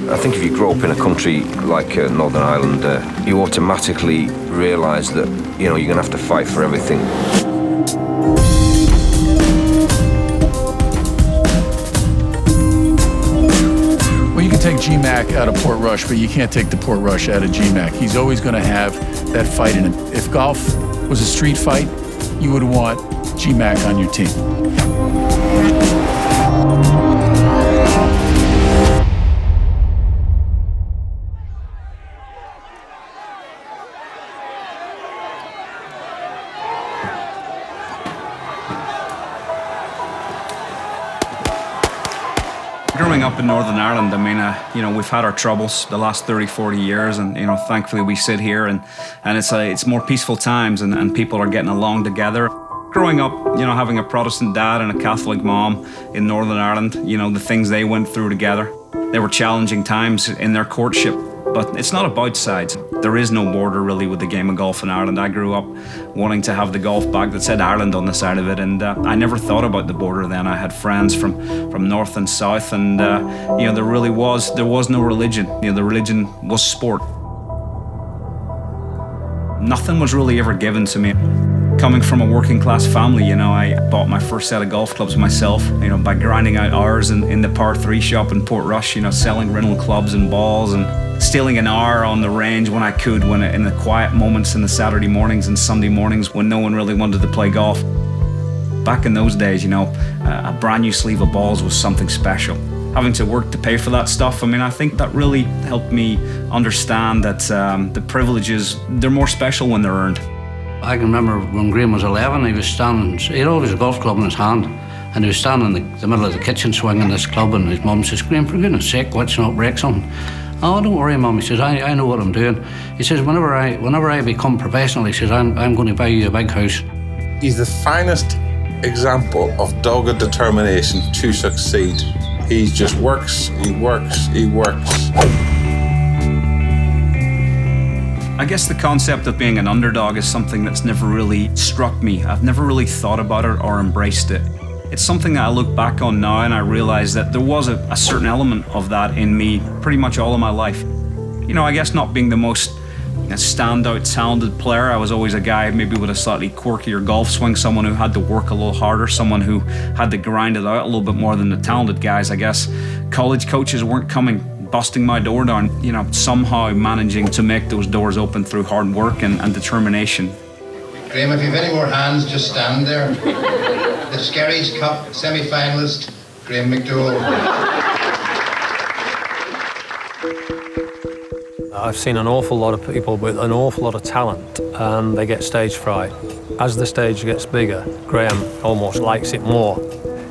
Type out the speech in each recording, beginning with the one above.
I think if you grow up in a country like Northern Ireland, you automatically realise that, you know, you're going to have to fight for everything. Well, you can take GMAC out of Portrush, but you can't take the Portrush out of GMAC. He's always going to have that fight in him. If golf was a street fight, you would want GMAC on your team. Growing up in Northern Ireland, I mean, we've had our troubles the last 30, 40 years, and, thankfully we sit here and it's more peaceful times and people are getting along together. Growing up, having a Protestant dad and a Catholic mom in Northern Ireland, the things they went through together, they were challenging times in their courtship. But it's not about sides. There is no border really with the game of golf in Ireland. I grew up wanting to have the golf bag that said Ireland on the side of it, and I never thought about the border then. I had friends from north and south, and there was no religion. The religion was sport. Nothing was really ever given to me. Coming from a working class family, I bought my first set of golf clubs myself, by grinding out hours in the par 3 shop in Portrush, selling rental clubs and balls and stealing an hour on the range when I could, in the quiet moments in the Saturday mornings and Sunday mornings when no one really wanted to play golf. Back in those days, a brand new sleeve of balls was something special. Having to work to pay for that stuff, I think that really helped me understand that the privileges, they're more special when they're earned. I can remember when Graeme was 11, he was standing, he had always a golf club in his hand, and he was standing in the middle of the kitchen swinging this club, and his mum says, "Graeme, for goodness sake, what's not break something?" "Oh, don't worry, Mum," he says, I know what I'm doing. He says, whenever I become professional, he says, I'm going to buy you a big house. He's the finest example of dogged determination to succeed. He just works, he works. I guess the concept of being an underdog is something that's never really struck me. I've never really thought about it or embraced it. It's something that I look back on now and I realize that there was a certain element of that in me pretty much all of my life. I guess not being the most standout, talented player, I was always a guy maybe with a slightly quirkier golf swing, someone who had to work a little harder, someone who had to grind it out a little bit more than the talented guys, I guess. College coaches weren't coming busting my door down, somehow managing to make those doors open through hard work and determination. Graeme, if you've any more hands, just stand there. The Skerries Cup semi-finalist, Graeme McDowell. I've seen an awful lot of people with an awful lot of talent, and they get stage fright. As the stage gets bigger, Graeme almost likes it more.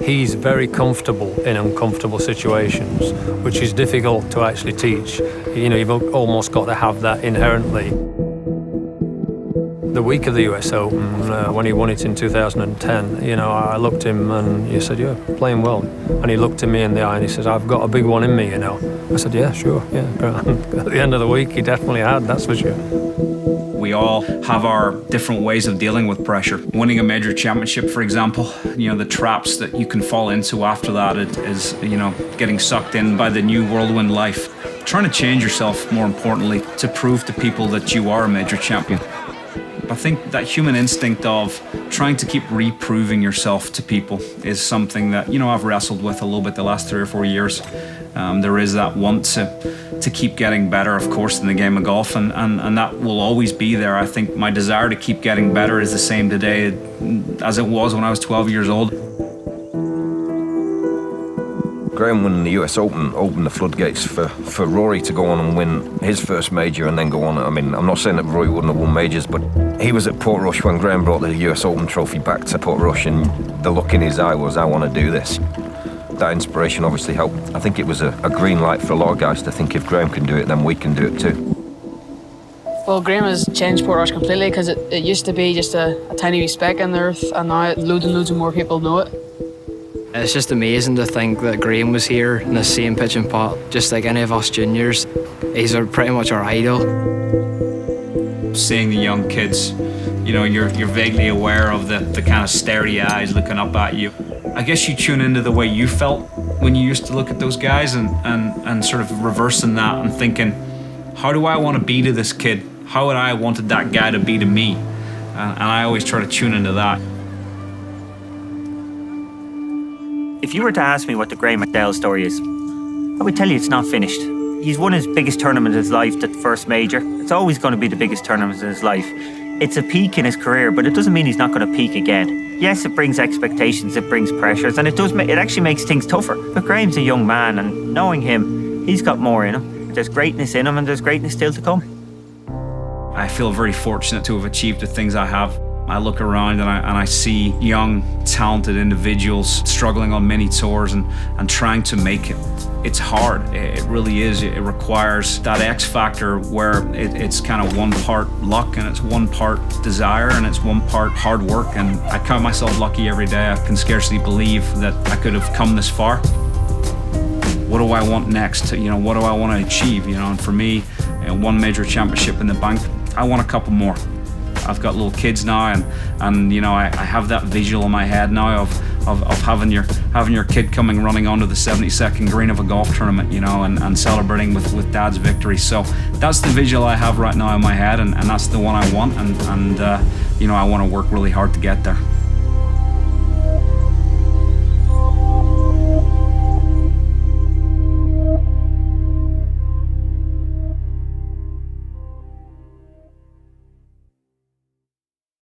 He's very comfortable in uncomfortable situations, which is difficult to actually teach. You've almost got to have that inherently. The week of the US Open, when he won it in 2010, I looked at him and he said, "You're playing well." And he looked at me in the eye and he said, "I've got a big one in me, I said, "Yeah, sure, yeah." At the end of the week, he definitely had, that's for sure. We all have our different ways of dealing with pressure. Winning a major championship, for example, the traps that you can fall into after that is, getting sucked in by the new whirlwind life. Trying to change yourself, more importantly, to prove to people that you are a major champion. I think that human instinct of trying to keep reproving yourself to people is something that, I've wrestled with a little bit the last 3 or 4 years. There is that want to keep getting better, of course, in the game of golf, and that will always be there. I think my desire to keep getting better is the same today as it was when I was 12 years old. Graeme winning the US Open opened the floodgates for Rory to go on and win his first major and then go on. I'm not saying that Rory wouldn't have won majors, but he was at Portrush when Graeme brought the US Open trophy back to Portrush, and the look in his eye was, I want to do this. That inspiration obviously helped. I think it was a green light for a lot of guys to think if Graeme can do it, then we can do it too. Well, Graeme has changed Portrush completely, because it used to be just a tiny wee speck in the earth, and now loads and loads of more people know it. It's just amazing to think that Graeme was here in the same pitch and putt, just like any of us juniors. He's pretty much our idol. Seeing the young kids, You know, you're vaguely aware of the kind of starey eyes looking up at you. I guess you tune into the way you felt when you used to look at those guys and sort of reversing that and thinking, how do I want to be to this kid? How would I wanted that guy to be to me? And I always try to tune into that. If you were to ask me what the Graeme McDowell story is, I would tell you it's not finished. He's won his biggest tournament in his life, the first major. It's always going to be the biggest tournament in his life. It's a peak in his career, but it doesn't mean he's not going to peak again. Yes, it brings expectations, it brings pressures, and it actually makes things tougher. But Graeme's a young man, and knowing him, he's got more in him. There's greatness in him, and there's greatness still to come. I feel very fortunate to have achieved the things I have. I look around and I see young, talented individuals struggling on many tours and trying to make it. It's hard, it really is. It requires that X factor where it's kind of one part luck and it's one part desire and it's one part hard work. And I count myself lucky every day. I can scarcely believe that I could have come this far. What do I want next? You know, what do I want to achieve? You know, and for me, one major championship in the bank, I want a couple more. I've got little kids now, and you know, I have that visual in my head now of having your kid coming running onto the 72nd green of a golf tournament, you know, and celebrating with dad's victory. So that's the visual I have right now in my head, and that's the one I want, and you know, I want to work really hard to get there.